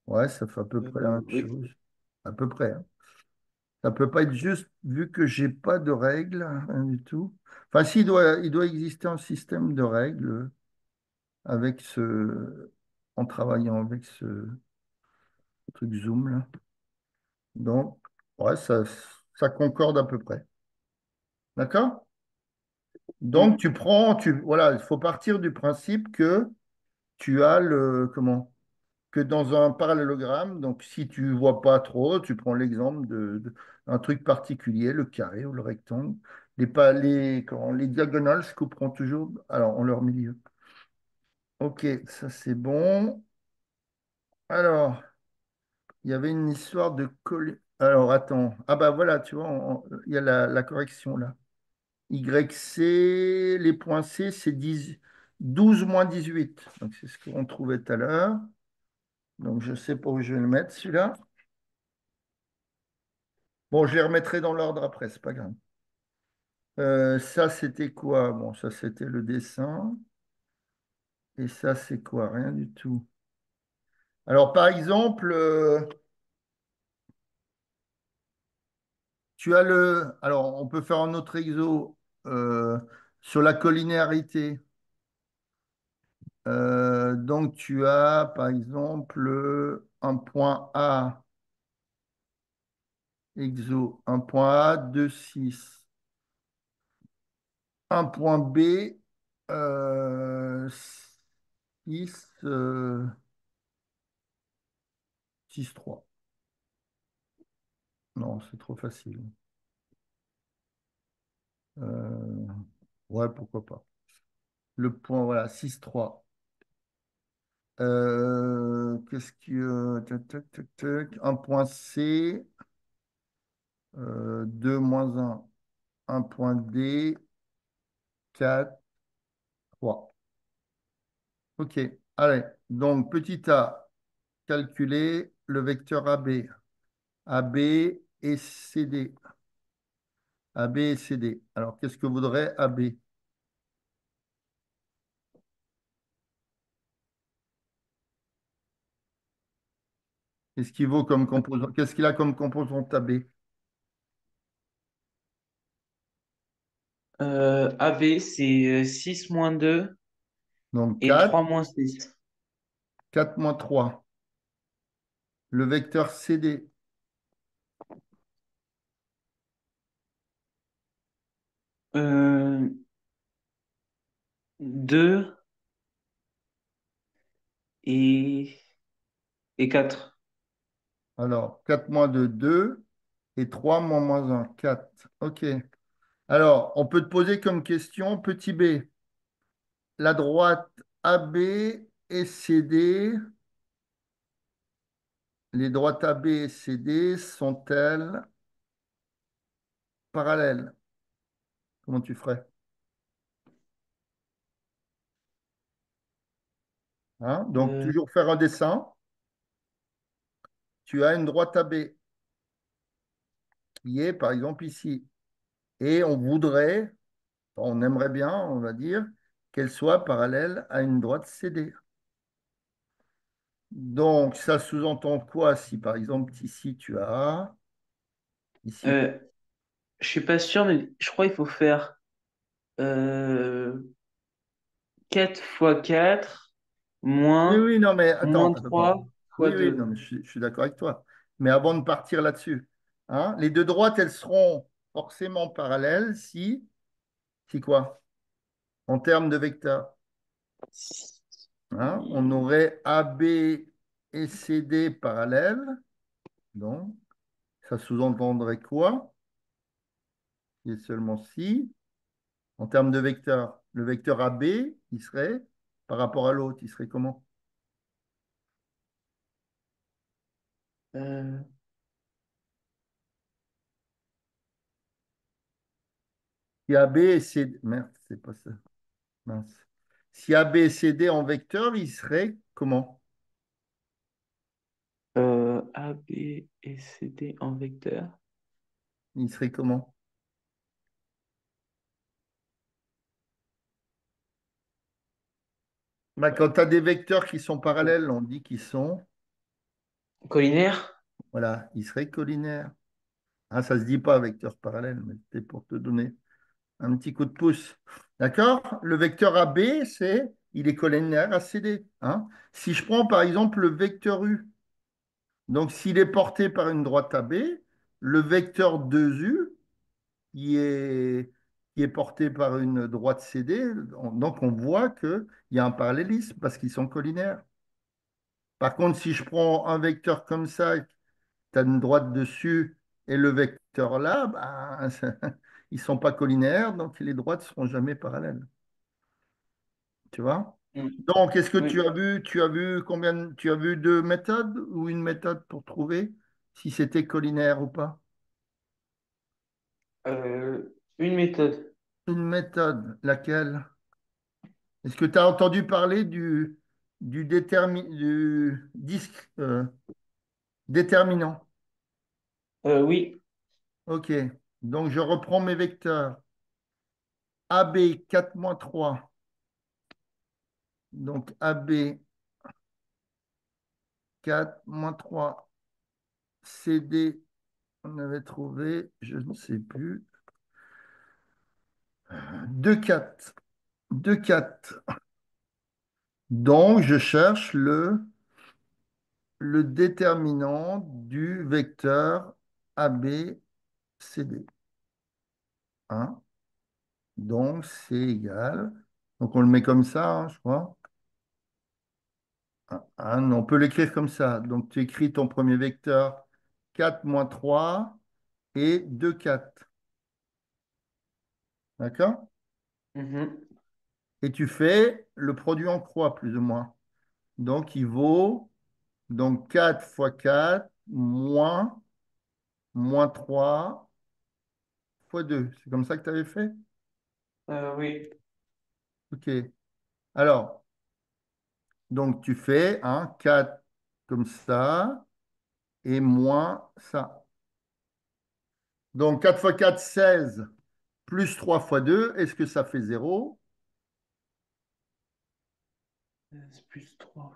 Ouais, ça fait à peu près la même Oui. chose. À peu près, hein. Ça peut pas être juste vu que j'ai pas de règles, rien du tout. Enfin, si, il doit exister un système de règles avec en travaillant avec ce truc Zoom là. Donc, ouais, ça concorde à peu près. D'accord? Donc, Mm. voilà, il faut partir du principe que tu as que dans un parallélogramme, donc si tu vois pas trop, tu prends l'exemple d'un truc particulier, le carré ou le rectangle. Les diagonales se couperont toujours en leur milieu. Ok, ça c'est bon. Alors, il y avait une histoire de coller. Alors, attends. Ah bah voilà, tu vois, il y a la correction là. YC, les points C, c'est 12 moins 18. Donc, c'est ce qu'on trouvait tout à l'heure. Donc, je sais pas où je vais le mettre, celui-là. Bon, je les remettrai dans l'ordre après, c'est pas grave. Ça, c'était quoi? Bon, ça, c'était le dessin. Et ça, c'est quoi? Rien du tout. Alors, par exemple, tu as le. Alors, on peut faire un autre exo sur la collinéarité. Donc, tu as, par exemple, un point A, exo, un point A, 2 6. Un point B, 6, 6, 3. Non, c'est trop facile. Euh, ouais, pourquoi pas. Le point, voilà, 6 3. Qu'est-ce que. Tac, tac, tac, tac. Un point C, 2 moins un point D, 4 3. OK. Allez. Donc, petit a, calculer le vecteur AB. AB et CD. AB et CD. Alors, qu'est-ce que voudrait AB? Qu'est-ce qu'il vaut comme composant? Qu'est-ce qu'il a comme composante AB? AB, c'est 6 moins 2 Donc, et 3 4, moins 6. 4 moins 3. Le vecteur CD. 2 et, et 4. Alors, 4 moins 2, 2. Et 3 moins 1, 4. OK. Alors, on peut te poser comme question, petit b, la droite AB et CD, les droites AB et CD sont-elles parallèles? Comment tu ferais? Hein? Donc, Euh, toujours faire un dessin. Tu as une droite AB qui est, par exemple, ici. Et on aimerait bien, on va dire, qu'elle soit parallèle à une droite CD. Donc, ça sous-entend quoi si, par exemple, ici, tu as A, ici, euh, je suis pas sûr, mais je crois qu'il faut faire euh, 4 fois 4 oui, moins, oui, non, mais moins attends. 3 fois Oui, oui, 2. non, mais je suis d'accord avec toi. Mais avant de partir là-dessus, hein, les deux droites, elles seront forcément parallèles si quoi? En termes de vecteurs. Hein, on aurait AB et CD parallèles. Donc, ça sous-entendrait quoi? Il est seulement si. En termes de vecteurs, le vecteur AB, il serait, par rapport à l'autre, il serait comment? Euh, Si AB et CD, merde, c'est pas ça. Mince. Si AB et CD en vecteur, il serait comment? A, B et C, D en vecteur. Il serait comment? Bah, quand tu as des vecteurs qui sont parallèles, on dit qu'ils sont, Collinaire? voilà, ils seraient collinaires. Ah, ça ne se dit pas vecteur parallèle, mais c'était pour te donner un petit coup de pouce. D'accord? Le vecteur AB, il est collinaire à CD. Hein. Si je prends par exemple le vecteur U, donc s'il est porté par une droite AB, le vecteur 2U, qui est, qui est porté par une droite CD, donc on voit qu'il y a un parallélisme parce qu'ils sont collinaires. Par contre, si je prends un vecteur comme ça, tu as une droite dessus et le vecteur là, ben, ils ne sont pas collinaires, donc les droites ne seront jamais parallèles. Tu vois? Mm. Donc, est-ce que Oui. tu as vu combien, tu as vu deux méthodes ou une méthode pour trouver si c'était collinaire ou pas? Une méthode. Une méthode, laquelle? Est-ce que tu as entendu parler du disque déterminant? Oui. Ok. Donc, je reprends mes vecteurs. AB 4 moins 3. Donc, AB 4 moins 3. CD, on avait trouvé, je ne sais plus. 2 4. 2 4. Donc, je cherche le déterminant du vecteur ABCD. Hein. Donc, c'est égal. Donc, on le met comme ça, hein, je crois. Hein, on peut l'écrire comme ça. Donc, tu écris ton premier vecteur 4 moins 3 et 2 4. D'accord? Mhm. Et tu fais le produit en croix, plus ou moins. Donc, il vaut donc 4 fois 4 moins 3 fois 2. C'est comme ça que tu avais fait? Oui. OK. Alors, donc tu fais 4 comme ça et moins ça. Donc 4 fois 4, 16, plus 3 fois 2, est-ce que ça fait 0? C'est plus 3.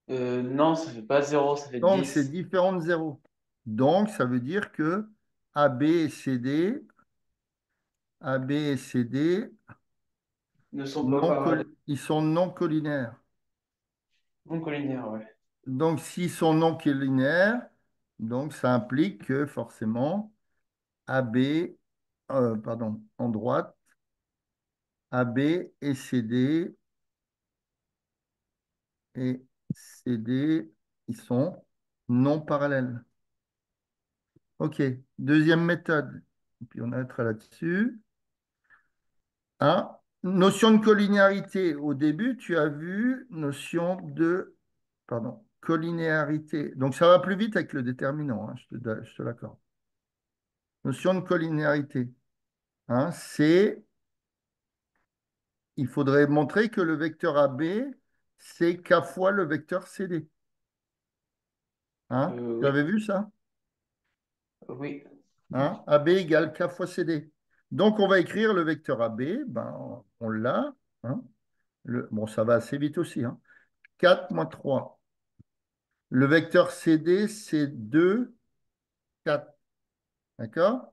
Non, ça fait pas 0, ça fait Donc c'est 10. différent de 0. Donc ça veut dire que AB et CD, AB et CD, Ne sont pas parallèles. ils sont non collinaires. Non collinaires, ouais. Donc s'ils sont non collinaires, donc ça implique que forcément AB, pardon, en droite, AB et CD et CD, ils sont non parallèles. OK. Deuxième méthode. Et puis on arrêtera là-dessus. Hein? Notion de collinéarité. Au début, tu as vu notion de, pardon, collinéarité. Donc ça va plus vite avec le déterminant, hein, je te l'accorde. Notion de collinéarité. Hein, il faudrait montrer que le vecteur AB, c'est K fois le vecteur CD. Hein? Tu Oui. avais vu ça? Oui. Hein? AB égale K fois CD. Donc, on va écrire le vecteur AB, ben, on l'a. Hein? Bon, ça va assez vite aussi. Hein? 4 moins 3. Le vecteur CD, c'est 2, 4. D'accord?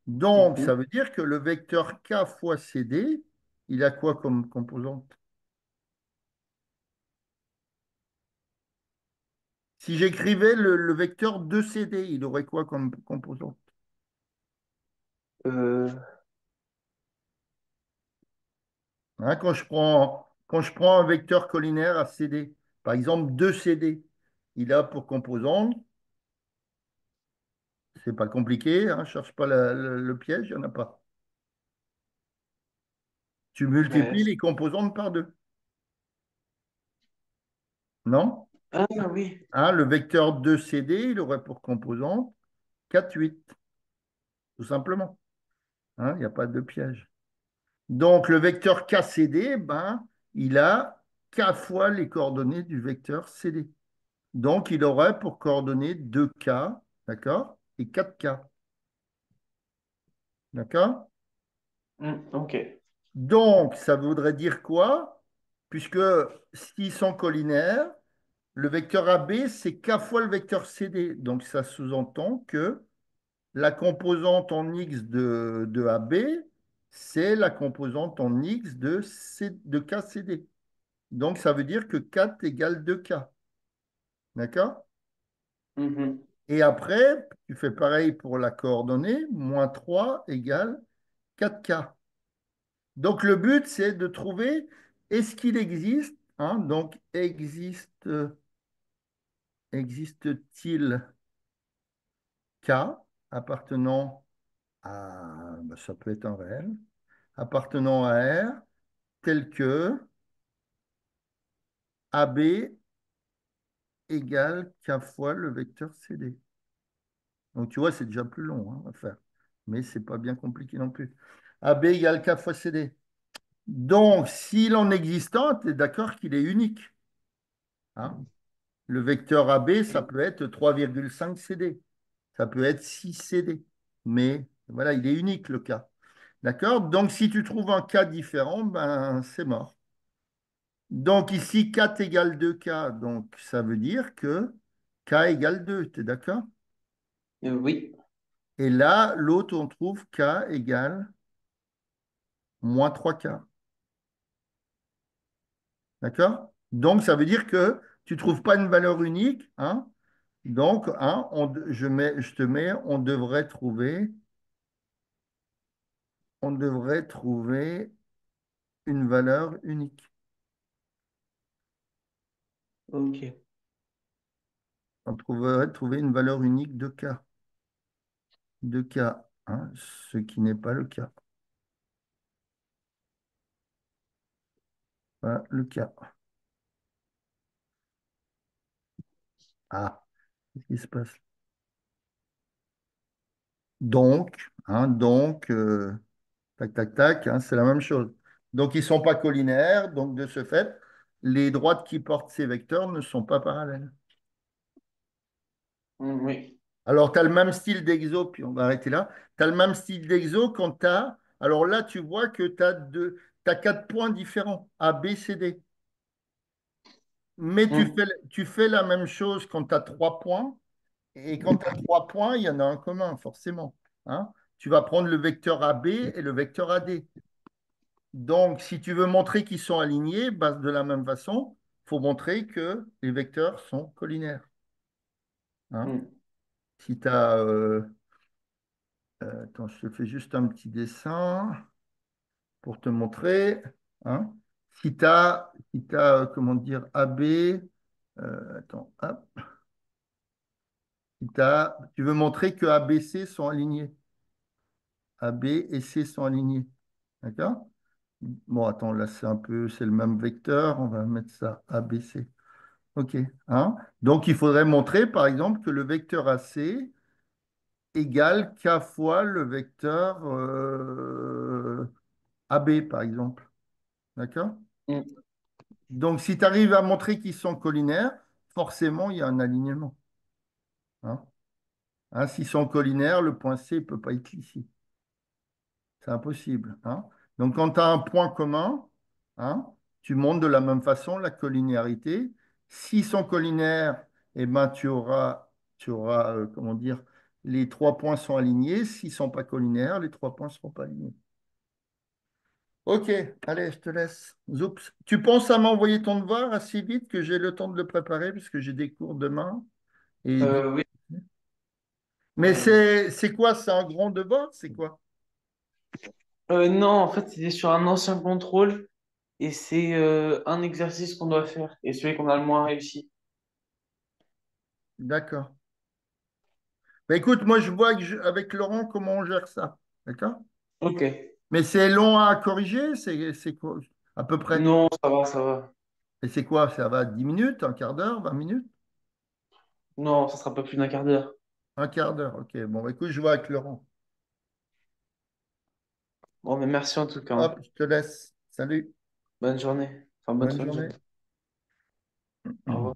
Donc, ça Mhm. veut dire que le vecteur K fois CD, il a quoi comme composante? Si j'écrivais le vecteur 2CD, il aurait quoi comme composante? Euh, Hein, quand je prends un vecteur collinaire à CD, par exemple 2CD, il a pour composante, c'est pas compliqué, hein, cherche pas le piège, il n'y en a pas. Tu multiplies ouais. les composantes par 2, non? Ah oui. Hein, le vecteur 2CD, il aurait pour composante 4 8, tout simplement. Hein, il n'y a pas de piège. Donc le vecteur KCD, ben, il a K fois les coordonnées du vecteur CD. Donc, il aurait pour coordonnées 2K, d'accord, et 4K, d'accord? Ok. Donc, ça voudrait dire quoi? Puisque s'ils sont collinaires, Le vecteur AB, c'est K fois le vecteur CD. Donc, ça sous-entend que la composante en X de AB, c'est la composante en X de KCD. Donc, ça veut dire que 4 égale 2K. D'accord? Mhm. Et après, tu fais pareil pour la coordonnée, moins 3 égale 4K. Donc, le but, c'est de trouver, est-ce qu'il existe, hein, donc, existe-t-il K appartenant à, ben, ça peut être un réel, appartenant à R, tel que AB égale K fois le vecteur CD. Donc, tu vois, c'est déjà plus long hein, à faire, mais c'est pas bien compliqué non plus. AB égale K fois CD. Donc, s'il en existe un, tu es d'accord qu'il est unique. Hein. Le vecteur AB, ça peut être 3,5 CD. Ça peut être 6 CD. Mais voilà, il est unique le cas. D'accord? Donc, si tu trouves un cas différent, ben, c'est mort. Donc, ici, 4 égale 2K. Donc, ça veut dire que K égale 2. Tu es d'accord? Oui. Et là, l'autre, on trouve K égale moins 3K. D'accord? Donc, ça veut dire que tu ne trouves pas une valeur unique. Hein? Donc, hein, je te mets, on devrait trouver une valeur unique. Ok. On devrait trouver une valeur unique de K, hein, ce qui n'est pas le cas. Voilà le cas. Ah, qu'est-ce qui se passe? Donc, tac, tac, tac, hein, c'est la même chose. Donc, ils ne sont pas collinaires, donc de ce fait, les droites qui portent ces vecteurs ne sont pas parallèles. Oui. Alors, tu as le même style d'exo, puis on va arrêter là. Tu as le même style d'exo quand tu as. Alors là, tu vois que tu as 4 points différents, A, B, C, D. Mais tu Mm. fais, tu fais la même chose quand tu as 3 points. Et quand tu as 3 points, il y en a un commun, forcément. Hein. Tu vas prendre le vecteur AB et le vecteur AD. Donc, si tu veux montrer qu'ils sont alignés, bah, de la même façon, il faut montrer que les vecteurs sont collinaires. Hein. Mm. Si tu as. Attends, je te fais juste un petit dessin pour te montrer. Hein. Si tu as, comment dire, AB, attends, hop, tu veux montrer que ABC sont alignés. AB et C sont alignés. D'accord? Bon, attends, là, c'est le même vecteur. On va mettre ça ABC. OK. Hein? Donc, il faudrait montrer, par exemple, que le vecteur AC égale K fois le vecteur AB, par exemple. D'accord? Mm. Donc, si tu arrives à montrer qu'ils sont collinaires, forcément, il y a un alignement. Hein? Hein, s'ils sont collinaires, le point C ne peut pas être ici. C'est impossible. Hein. Donc, quand tu as un point commun, hein, tu montres de la même façon la collinéarité. S'ils sont collinaires, eh ben, tu auras, comment dire, les 3 points sont alignés. S'ils ne sont pas collinaires, les 3 points ne seront pas alignés. OK, allez, je te laisse. Zoups. Tu penses à m'envoyer ton devoir assez vite que j'ai le temps de le préparer puisque j'ai des cours demain. Et Oui. Mais c'est quoi? C'est un grand devoir? C'est quoi? Non, en fait, c'était sur un ancien contrôle et c'est un exercice qu'on doit faire et celui qu'on a le moins réussi. D'accord. Bah, écoute, moi, je vois avec Laurent comment on gère ça. D'accord? Ok. Mais c'est long à corriger, c'est quoi? À peu près. Non, ça va, ça va. Et c'est quoi? Ça va 10 minutes, un quart d'heure, 20 minutes? Non, ça sera pas plus d'un quart d'heure. Un quart d'heure, ok. Bon, bah, écoute, je vois avec Laurent. Bon, mais merci en tout cas. Hein. Hop, je te laisse. Salut. Bonne journée. Enfin, bonne Bonne fin de journée. journée. Au revoir.